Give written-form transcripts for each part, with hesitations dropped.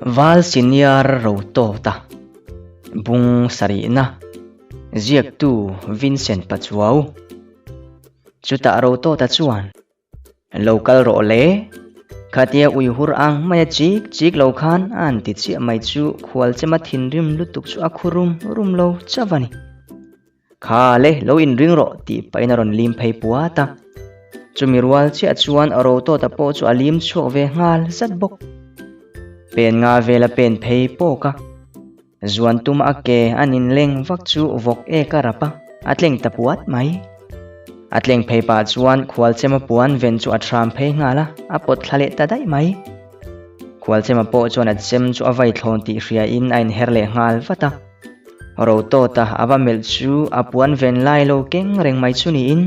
Val senior Rotawta bung sarina Ziaktu Vincent Pachuau chuta Rotawta chuan local ro hleh khatia uihur ang maya chik lo khan an ti chi mai chu khwal chema thin rim lutuk chu akhurum rum lo chavani kha le lo in ring ro ti paina ron lim phei puata chumirwal chi achuan Rotawta po chu alim chu ve ngal zat bok pen nga vela pen phei poka zuan tum ake anin leng vak chu vok e karapa atleng tapuat mai atleng phei pa chuan khwal chema puan ven chu athram phei ngala apot thlale ta dai mai khwal chema po chuan a chem chu avai thlon ti hria in ain herle ngal vata Rotawta avamel chu apuan ven lai lo keng reng mai chu ni in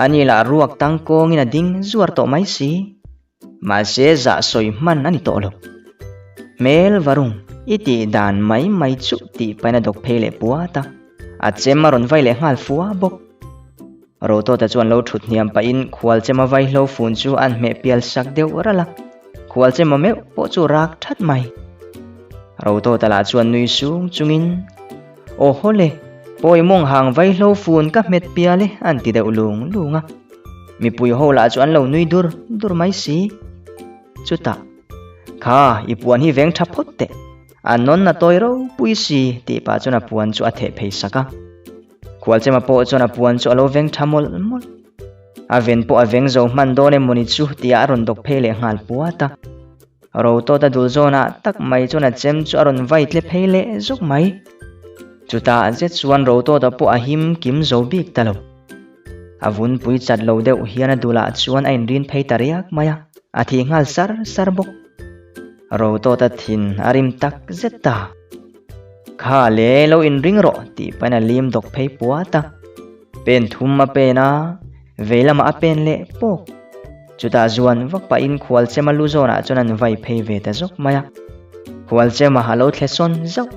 anila ruak tangkong ina ding zuar to mai si ma se za soi man ani to lo mel varung iti dan mai chu ti paina dok phele puata a chema ron vai le ngal fuwa bok Rotawta chuan lo thut niam pa in khwal chema vai lo fun chu an me pial sak deu rala khwal chema me po chu rak that mai Rotawta la chuan nui sung chungin o hole poi mong hang vai lo fun ka met piale an ti deu lung lunga mi pui ho la chuan lo nui dur mai si chuta kha ipuan hi veng thapot te anon na toiro pui si ti pa chuna puan chu athe phei saka khwal chema po chuna puan chu alo veng thamol mol aven po aveng zo man done moni chu ti aron dok phele ngal puata Rotawta dul zona tak mai chuna chem chu aron vai tle phele zok mai chuta je chuan Rotawta po ahim kim zo bik talo avun pui chat lo deuh hiana dula chuan ain rin phei tariak maya athi ngal sar bok Rotawta thin arim tak zeta kha le lo in ring ro ti pana lim dok phei puata pen thum ma pena velama apen le pok chuta zuan vak pa in khwal chema lu zona chunan vai phei ve ta zok maya khwal chema halo thleson zau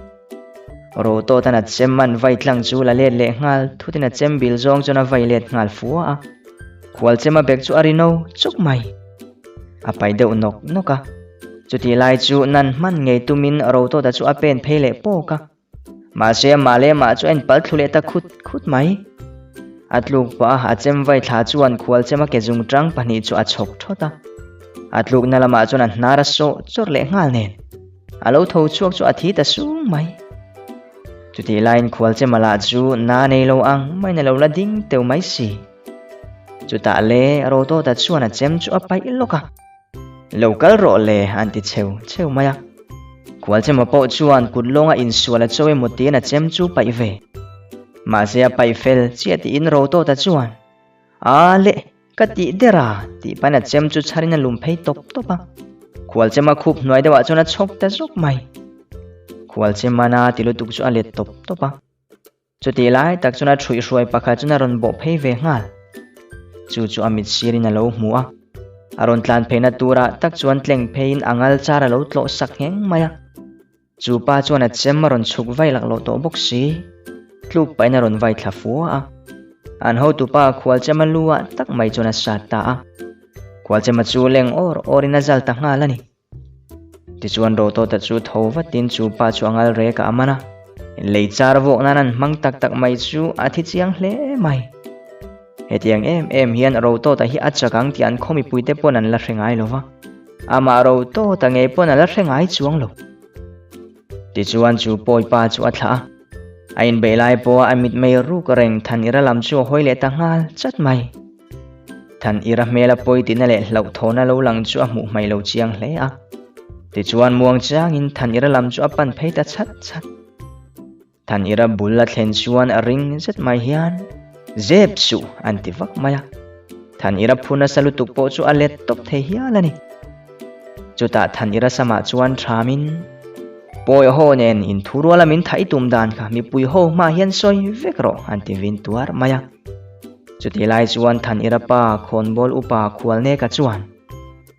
Rotawta na chemman vai tlang chu la le ngal thutina chembil zong chuna vai let ngal fuwa khwal chema bek chu arino chuk mai apai deuh noka chuti lai chu nan man ngei tumin Rotawta chu apen phele poka ma se male ma chu en pal thule ta khut mai atluk pa achem vai thla chuan khwal chema ke jung tang pani chu achok thota atluk nalama chuan hnara so chorle ngal nen alo tho chuak chu athi ta sung mai chuti line khwal chema la chu na nei lo ang mai na lo la ding teu mai si chuta le Rotawta chuan a chem chu apai loka local ro hleh anti cheu maya khwal chema po chuan kutlonga in suala chowe moti na chem chu pai ve ma se pai fel chiati in Rotawta chuan a le kati dera ti pana chem chu charina lum phei top topa khwal chema khup noi dewa chuna chok ta zok mai khwal chema na tilutuk chu ale top topa chuti lai tak chuna thui ruai pakha chuna ron bo phei ve ngal chu amit sirina lo hmuwa aron tlan pheina tura tak chuan tleng phein angal chara lo tlo sak heng maya chu pa chuan a chem ron chuk vai lak lo to bok si tluk paina ron vai thla fuwa an ho tu pa khwal chema luwa tak mai chuna sata khwal chema chu leng orina zal ta ngalani ti chuan Rotawta chu thowatin chu pa chu angal re ka amana lei char vo nanan mang tak mai chu athi chiang hle mai hetiang em hian Rotawta hi achakang tian khomi puite pon an la hrengai lova ama Rotawta nge pon an la hrengai chuang lo ti chuan chu poi pa chu athla ain belai po amit mei ru ka reng than ira lam chu hoile ta ngal chat mai than ira mela poi tin le hlau thona lo lang chu mu mai lo chiang hle a ti chuan muang chang in than ira lam chu apan phei ta chat than ira bulla thlen chuan a ring zet mai hian zep su antivak maya than ira phuna salutuk po chu alet top the hialani chuta than ira sama chuan thamin poi ho nen in thurwala min thai tum dan kha mi pui ho ma hian soi vekro antivin tuar maya chuti lai chuan than ira pa khon bol upa khwal ne ka chuan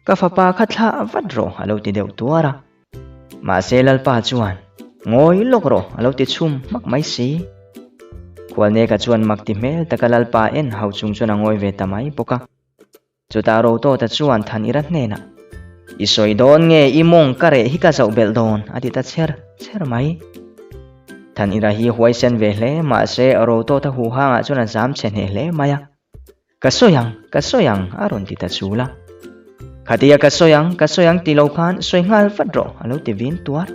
ka fa pa khatla vadro alo ti deu tuara ma selal pa chuan ngoi lokro alo ti chum mak mai si khwal ne ka chuan mak ti mel takalal pa en hau chung chuna ngoi ve tamai poka chuta Rotawta chuan than ira hne na isoi don nge imong kare hi ka zau bel don adita cher mai than ira hi huai sen ve hle ma se Rotawta hu hanga chuna jam chen he hle maya kasoyang aron ti ta chula khatia kasoyang ti lo khan soi ngal fadro alo ti vin tuar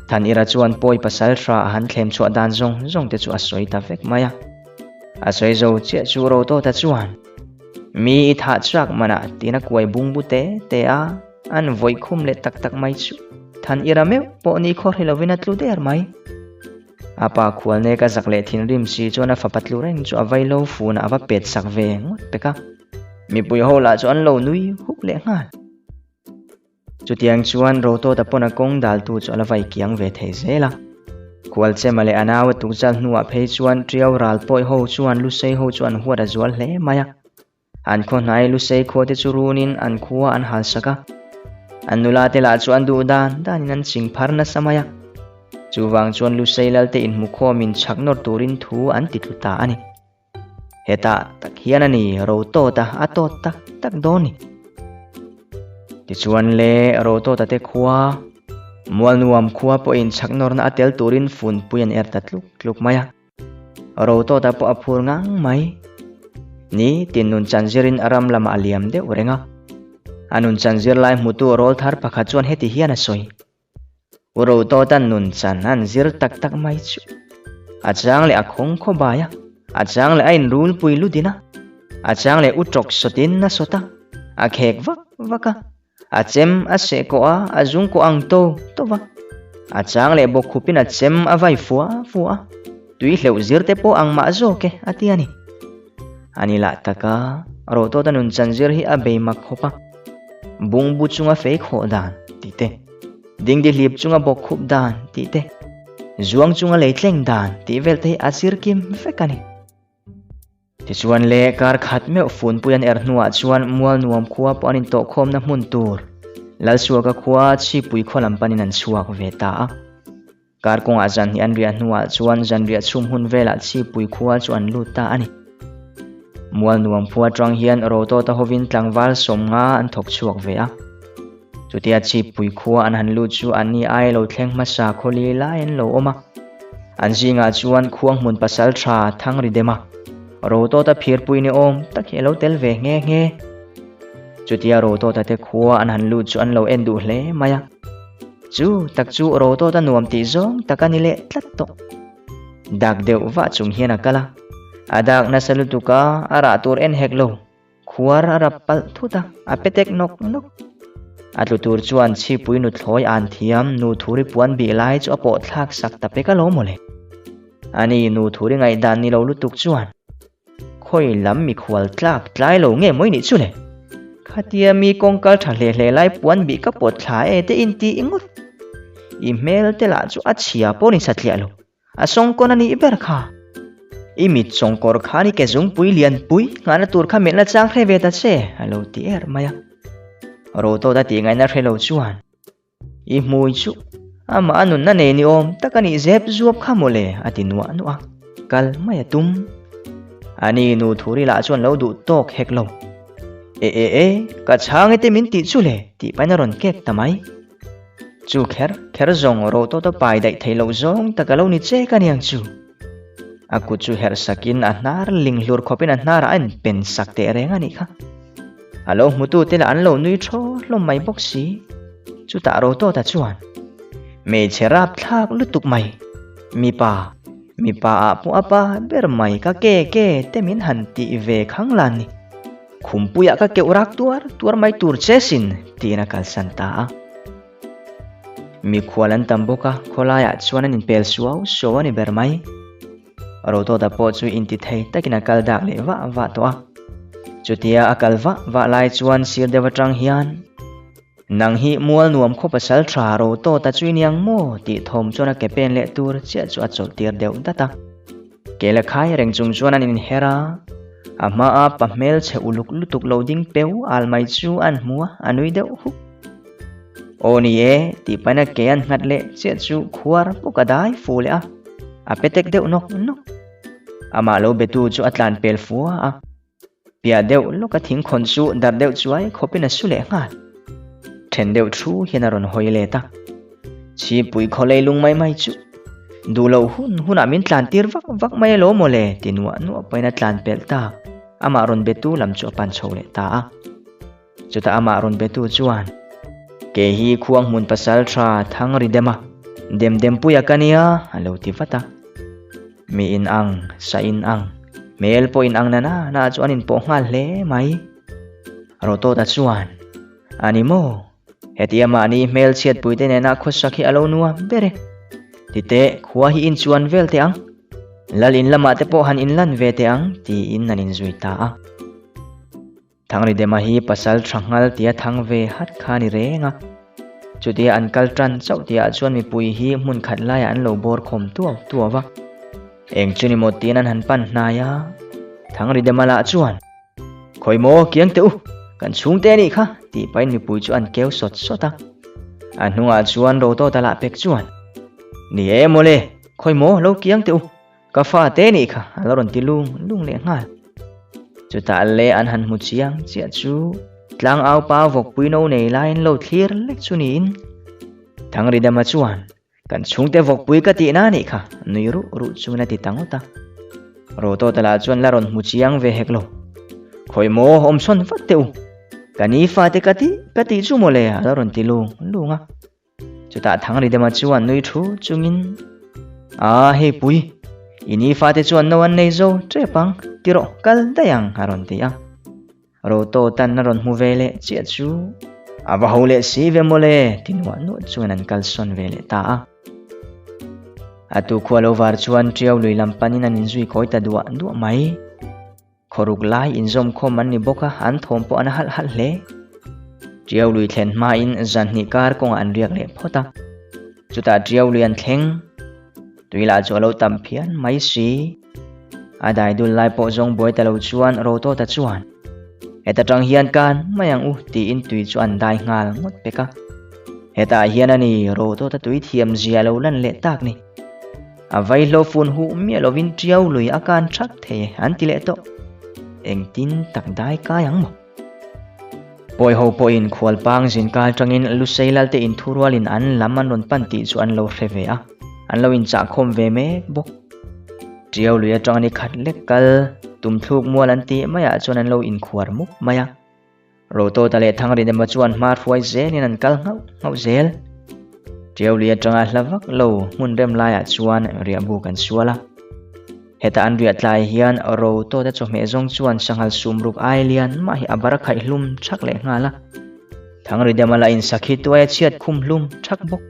than ira chuan poi pasal thra han thlem chhuah dan zong te chu asoi ta vek maya asoi zo che chu Rotawta chuan mi i tha chak mana tina kuai bung bute te a an voi khum le tak mai chu than ira me po ni khor hilovina tlu der mai apa khual ne ka zakle thin rim si chona fapatlu reng chu availo fun ava pet sak ve ngot peka mi pui ho la chu an lo nui huk le ngal chu tiang chuan Rotawta pona kong dal tu chu ala vai kiang ve thei zela khual che male anawa tu chal nuwa phei chuan triau ral poi ho chuan lu sei ho chuan huara zual hle maya an kho nai lu sei kho te chu runin an khuwa an hal saka an nula te la chuan du dan an ching pharna samaya chuwang chuan lu sei lal te in mu kho min chhaknor turin thu an titluta ani heta tak hian ani Rotawta atot tak doni ti chuan le Rotawta te khuwa mual nuam khuwa po in chhaknor na atel turin fun puyan tatluk maya Rotawta po aphur ngang mai ni tinun chanzirin aram lama aliam de urenga anun chanzir lai mutu rol thar pakha chuan heti hian asoi Rotawta nun chan an zir tak mai chu achang le akhong kho baya achang le ain rul pui ludina achang le utrok sotin na sota akhek vaka achem ase ko a azung ko ang to wa achang le bok khupin achem avai fuwa tui hleu zirte po ang ma zo ke atiani anila taka Rotawta nun chanzir hi abei makhopa bung bu chunga fei kho dan tite ding di lip chunga bok khup dan tite zuang chunga leitleng dan ti velte asir kim fekani ti chuan le kar khat me fun puyan nuwa chuan mual nuam khuwa po anin to khom na mun tur lal suaka khuwa chi pui kholam panin an chuak veta kar kong ajan hi an ria nuwa chuan jan ria chum hun vela chi pui khuwa chuan luta ani mual nuam phua trang hian Rotawta hovin tlangwal somnga an thok chuak ve a chutia chi pui khuwa an han lu chu ani ai lo thleng ma sa kholi lain lo oma an jinga chuan khuang mun pasal tha thang ri dema Rotawta phir pui ni om tak helo tel ve nge chutia Rotawta te khuwa an han lu chu an lo endu hle maya chu Rotawta nuam ti zong takani le tlat to dak deu wa chung hian akala adak na salutuka ara tur en heklo khuar ara pal thuta apetek nok atlutur chuan chi pui nu thloi an thiam nu thuri puan bi lai chu apo thlak sak ta peka lo mole ani nu thuri ngai dan ni lo lutuk chuan khoi lam mi khwal tlai lo nge moi ni chule khatia mi kongkal thle lai puan bi ka pot thla e te in ti ingot email te la chu achia po ni sathlia lo asong kon ani iber kha imi chongkor khani ke jung pui lian pui ngana tur kha melna chang hre ve ta che alo ti er maya Rotawta ti ngai na hrelo chuan I mui chu ama anun na ne ni om takani zep zuap khamole ati nuwa kal maya tum ani nu thuri la chuan lo du tok heklo ka chhange te min ti chule ti painaron kek tamai chu kher zong Rotawta pai dai thailo zong takalo ni che kaniang chu aku chu her sakin anar linglur khopin anar an pen sakte renga ni kha alo mutu te la an lo nui tho lo mai boxi chu ta Rotawta chuan me cherap thak lutuk mai mi pa pu apa ber mai ka ke te min han ti ve khanglan ni khumpuya ka ke urak tuar mai tur chesin tina kal santa mi khwalan tamboka kholaya chuan an pel suau so ani ber mai Rotawta po chu inti thei takina kal dak le wa to chutia akal wa lai chuan sir dewa tang hian nang hi mual nuam kho pasal thra Rotawta chuiniang mo ti thom chona ke pen le tur che chu achol tir deu data kela khai reng chung chuan an in hera ama a pamel che uluk lutuk loading peu almai chu an muwa anui deu hu oni e ti pana ke an ngat le che chu khuar pokadai fule a petek deu nok ama lo betu chu atlan pel fuwa pia deu lo ka thing khon chu dar deu chuai khopina sule ngal then đều thu hiền aron hoi le ta chi pui kholei lung mai chu du lo hun amin tlan tir vak mai lo mole tinwa nu paina tlan pel ta ama ron betu lam chu pan chho le ta chuta ama ron betu chuan ke hi khuang mun pasal tha thang ri dema dem puya kania alo ti vata mi in ang sa in ang mel po in ang na chuan in po ngal hle mai Rotawta chuan animo hetiama ni mel chiat puite ne na khosakhi alo nuwa bere tite khuwa hi in chuan vel te ang lalin lama te po han in lan ve te ang ti in nanin zui ta a thangri dema hi pasal thangal tia thang ve hat khani renga chutia an kaltran chau tia chuan mi pui hi mun khat lai an lo bor khom tu wa eng chuni mo tin an han pan na ya thangri dema la chuan khoi mo kiang teu kan chhungte ni kha ti pain mi pui chu an keu sota an hunga chuan Rotawta la pek chuan ni emole khoi mo lo kiang teu ka fa te ni kha aloron ti lung le ngal chuta le an han mu chiang chia chu tlang au pa vok pui no nei lain lo thlir lek chunin thangri dama chuan kan chhungte vok pui ka ti na ni kha nui ru chuna ti tangota Rotawta la chuan laron mu chiang ve heklo khoi mo om son vat teu kani fa te kati chu mole aloron ti lunga chuta thangri dama chuan nui thu chungin he pui ini fa te chuan no an nei zo trepang tiro kal dayang aron ti a Rotawta naron mu vele chia chu ava hole si ve mole tinwa no chuan an kal son vele ta a atu khwalo war chuan triau lui lampanin an inzui koita duwa mai khoruk lai inzom khom an ni boka an thom po an hal hle triau lui thlen ma in zanni kar kong an riak le phota chuta triau lui an thleng tuila chu lo tam phian mai si adai dul lai po jong boi talo chuan Rotawta chuan eta tang hian kan mayang u ti in tui chuan dai ngal ngot peka heta hian ani Rotawta tui thiam zia lo lan le tak ni avai lo fun hu mi lovin triau lui akan thak the an ti le to eng tin tak dai ka yang mo poi ho po in khwal pang jin kal tangin lu seilal te in thurwal in an laman ron pan ti chu an lo hreve a an lo in cha khom ve me bok triau lui atang ni khat lek kal tum thluk mual an ti maya chuan an lo in khuar muk maya Rotawta le thangri dema chuan mar fuai zel in an kal ngau zel triau lui atang a hlavak lo mun rem lai a chuan ria bu kan suala heta an riat lai hian Rotawta chu me zong chuan sanghal sumruk ailian ma hi abara khai hlum thak le ngala thangri dema la in sakhi tuai chiat khum hlum thak bok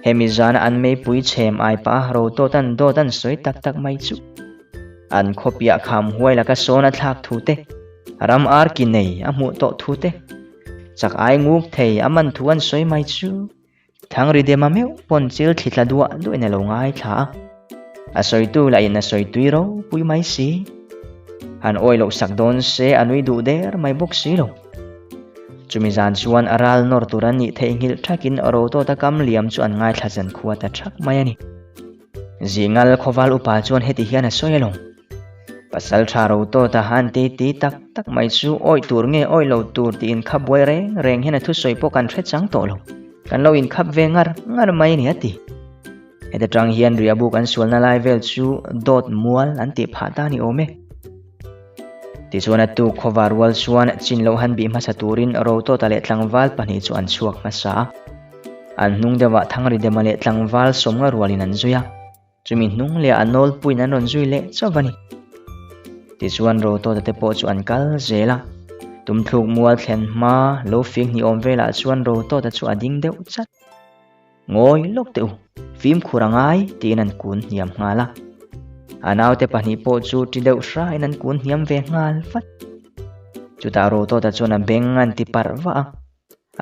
hemizana an mei pui chem ai pa Rotawtan soi tak mai chu an khopia kham huai la ka sona thak thute ram ar ki nei amu to thute chak ai nguk thei aman thuan soi mai chu thangri dema meu pon chil thitla duwa duina lo ngai tha a soi tu la in a soi tui ro pui mai si an oi lo sak don se anui du der mai bok si lo chumi zan chuan aral nor turan ni thei ngil thakin Rotawta kam liam chu an ngai thlajan khuwa ta thak mai ani zingal khowal upa chuan heti hian a soilong pasal tha Rotawta han ti tak mai chu oi tur nge oi lo tur ti in khap boi reng hen a thu soi po kan thre chang to lo kan lo in khap ve ngar mai ni ati heta tang hian ria bu kan sual na lai vel chu dot mual an ti pha ta ni ome ti chuan atu khowar wal chuan chin lo han bi ma saturin Rotawta le tlangwal pani chu an chuak ma sa an hnung dewa thangri dema le tlangwal somnga rualin an zuya chumi hnung le anol puin an ron zui le chawani ti chuan Rotawta te po chu an kal zela tum thluk mual thlen ma lo fing ni om vela chuan Rotawta chu ading deuh chat ngoi lok teu phim khurangai tin an kun hiam ngala anaw te pani po chu ti deuh hra in an kun hiam ve ngal fat chuta Rotawta chuan a beng an ti parwa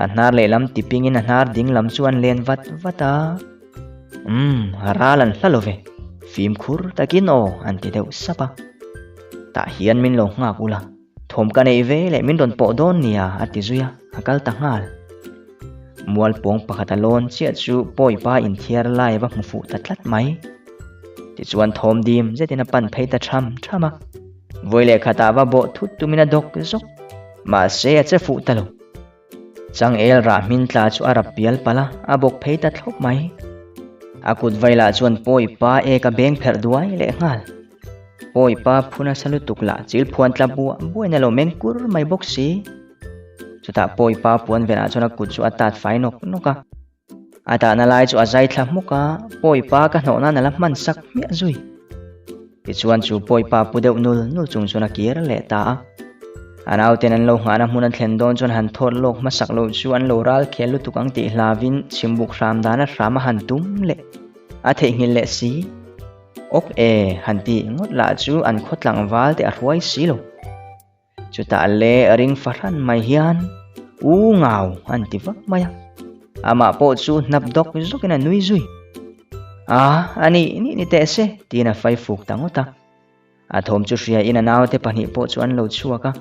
a hnar le lam ti ping in a hnar ding lam chuan len vata haralan hlalove phim khur takin o an ti deuh sapa ta hian min lo ngak ula thom ka nei ve le min ron po don nia ati zuya akal ta ngal mual pong pakhatalon chia chu poi pa in thiar lai ba hmufu ta tlat mai ti chuan thom dim zetina pan phei ta thama voile khata ba bo thut tumina dok zok ma se a che fu talo chang el ra min tla chu arap pial pala abok phei ta thlop mai akut vaila chuan poi pa e ka beng pher duai le ngal poi pa phuna salu tukla chil phuan tla bu buina lo meng kur mai bok si chuta poi pa puan vena chuna kut chu atat fai nok noka ata na lai chu azai thla muka poi pa ka hno na la man sak mi azui ti chuan chu poi pa pu deuh nul chung chuna kir le ta anau ten an lo ngana mun an thlen don chon han thor lok ma sak lo chu an lo ral khel lu tukang ti hlavin chimbuk ram dana rama han tum le a the ngil le si ok e han ti ngot la chu an khotlang wal te a ruai si lo chuta le ring faran mai hian u ngau an ti vak maya ama po chu nap dok zokina nui zui ani ni te se tina fai fuk tangota athom chu ria in anaw te pani po chu an lo chuaka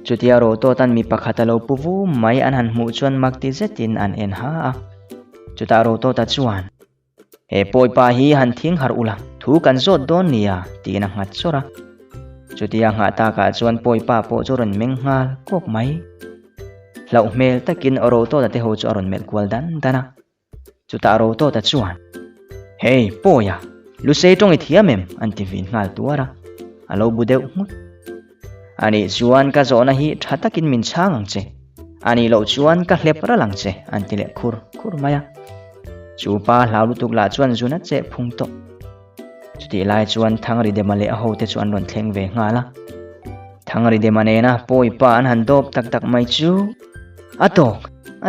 chutia Rotawta mi pakhata lo puvu mai an han mu chuan makti zetin an en ha chuta Rotawta chuan e poi pa hi han thing har ula thu kan zot don nia tina ngat chora chutia nga ta ka chuan poi pa po chu ron meng ngal kok mai lau mel takin Rotawta te ho chu ron mel kwal dan dana chuta Rotawta chuan hey poya lu sei tong i thiamem an ti vin ngal tuara alo budeu mut ani chuan ka zona hi thatakin min changang che ani lo chuan ka hlep ra lang che an ti le khur maya chu pa hlau tuk la chuan zuna che phung to chuti lai chuan thangri de male a ho te chuan ron thleng ve ngala thangri de mane na poi pa an han dop tak mai chu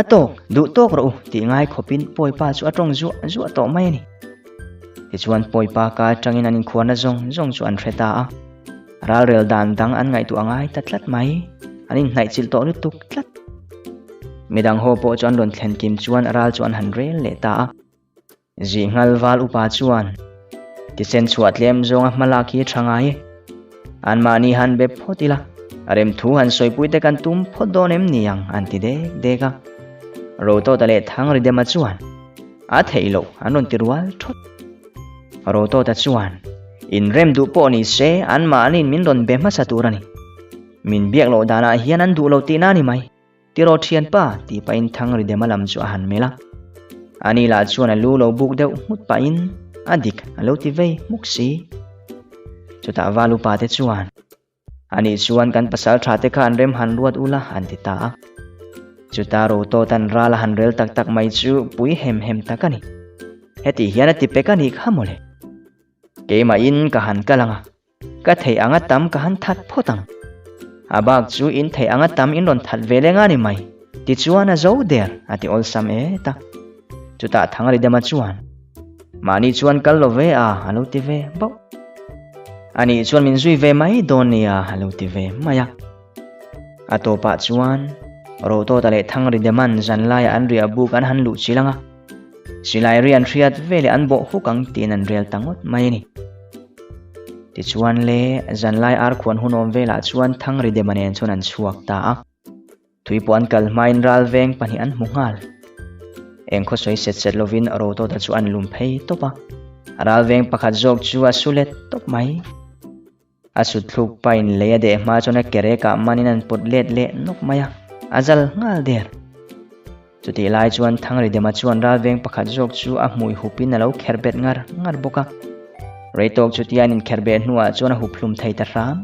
atok du tok ro ti ngai khopin poi pa chu atong zu to mai ni ti chuan poi pa ka tangin anin khuana zong chu an threta a ral rel dan dang an ngai tu angai tatlat mai anin hnai chil to lu tuk tlat midang ho po chuan ron thlen kim chuan ral chuan han rel le ta ji ngal wal upa chuan ti sen chhuat lem zonga malaki thangai an mani han be photila arem thu han soipui te kan tum phodonem niang anti deka Rotawta le thangri de ma chuan a theilo anon tirwal thot Rotawta chuan in rem du po ni se an manin min ron be ma saturani min biak lo dana hian an du lo ti na ni mai tiro thian pa ti pa in thangri de malam chu han mela ani la chuan lu lo buk deuh mut pa in adik alo ti vei muksi chuta walu pa te chuan ani chuan kan pasal thate khan rem han ruat ula han ti ta chuta Rotawta ral han rel tak mai chu pui hem takani heti hian ti pekani khamole ke ma in ka han kalanga ka thei anga tam ka han that photang abak chu in thei anga tam in ron that velenga ni mai ti chuan a zo der ati ol sam e ta chuta thangri dema chuan mani chuan kal lo ve a alo ti ve bo ani chuan min zui ve mai don nia alo ti ve maya atopa chuan Rotawta le thangri deman zanlai an ria buk an han lu chilanga silai rian riat vele an bo hukang tin an rel tangot mai ni ti chuan le zanlai ar khon hunom vela chuan thangri demanen chun an chuak ta thui pon kal main ral veng pani an mungal eng kho soi set lovin Rotawta chu an lum phei topa ral veng pakhat jok chu a sulet top mai asut thluk pain le de ma chona kere ka manin an pot let le nok maya azal ngal der chuti lai chuan thangri dema chuan ral veng pakhat jok chu a mui hupin alo kherbet ngar boka reitok chutian in kherbet nuwa chuan a huplum thei ta ram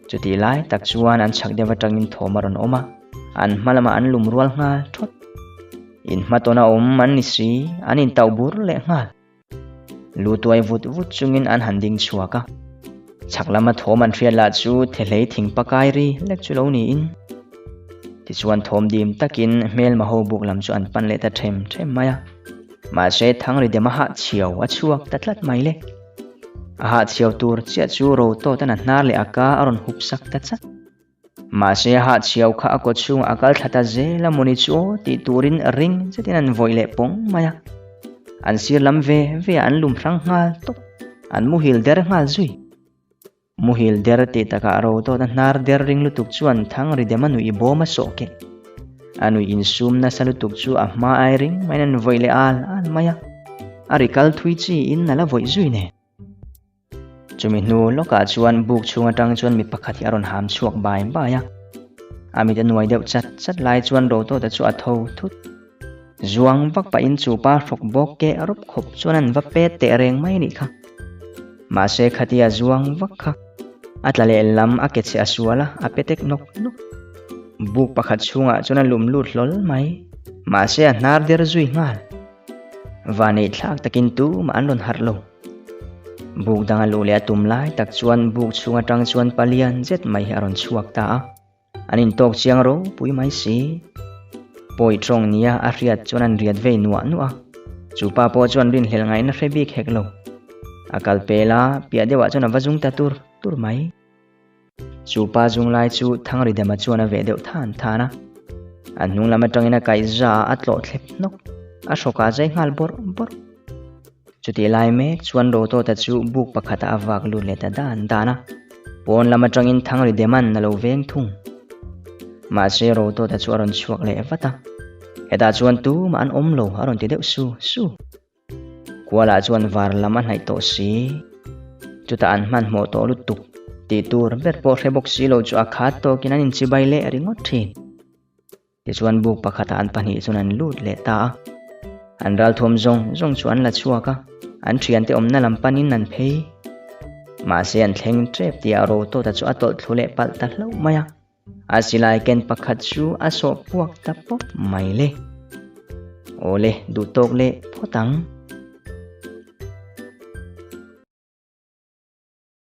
chuti lai tak chuan an chhak dewa tangin thomaron oma an malama an lum rual ngal thot in matona man ni si anin taubur le ngal lu tuai vut chungin an handing chuaka chaklama thoman riala chu thelei thing pakai ri lek chu lo ni in ti chuan thom dim takin mel ma ho buk lam chu an pan le ta them maya ma se thangri de ma ha chiaw a chuak tatlat mai le a ha chiaw tur chia chu Rotawta na hnar le aka aron hupsak ta cha ma se ha chiaw kha ko chung akal thata je la moni chu ti turin ring chetin an voile pong maya an sir lam ve an lum rang ngal tok an muhil der ngal zui muhil der te taka Rotawta hnar der ring lutuk chuan thangri de manu i boma soke anu in sum na salutuk chu a ma ai ring mainan voile al maya arikal thui chi in nala voi zui ne chumi nu loka chuan buk chunga tang chuan mi pakhat aron ham chuak bai ya ami te nuai deuh chat lai chuan Rotawta chu a tho thut zuang vak pa in chu pa rok bok ke arop khop chuan an va pe te reng mai ni kha ma se khatia zuang vak kha atlale lam a ke che asuala a petek nok buk pakhat chunga chuan lum lut hlol mai ma se a hnar der zui ngal vani thlak takin tu ma an lon har lo buk danga lu le tum lai tak chuan buk chunga tang chuan palian jet mai aron chuak ta anin tok chiang ro pui mai si poi trong nia a riat chuan an riat ve nuwa chu pa po chuan rin hlel ngai na hrebik hek lo akal pela pia dewa chuan avazung ta tur mai chu pa jung lai chu thangri dema chuan a ve deuh than thana an hnung lama tangina kai za atlo thlep nok a shoka jai ngal bor chuti lai me chuan Rotawta chu buk pakhata awak lu le ta dan dana pon lama tangin thangri deman na lo veng thung ma se Rotawta chu aron chuak le vata heta chuan tu ma an om lo aron ti deuh su kuala chuan var lama hnai to si chuta an man mo to lutuk ti tur ber po hrebok si lo chu akhat to kin an in chibai le ringot thin ti chuan buk pakhata an pani chuan an lut le ta an ral thom zong chuan la chuaka an thian te omna lam panin an phei ma se an thleng trep ti a Rotawta chu atol thlule pal ta hlo maya asilai ken pakhat chu aso puak ta pop mai le ole du tok le photang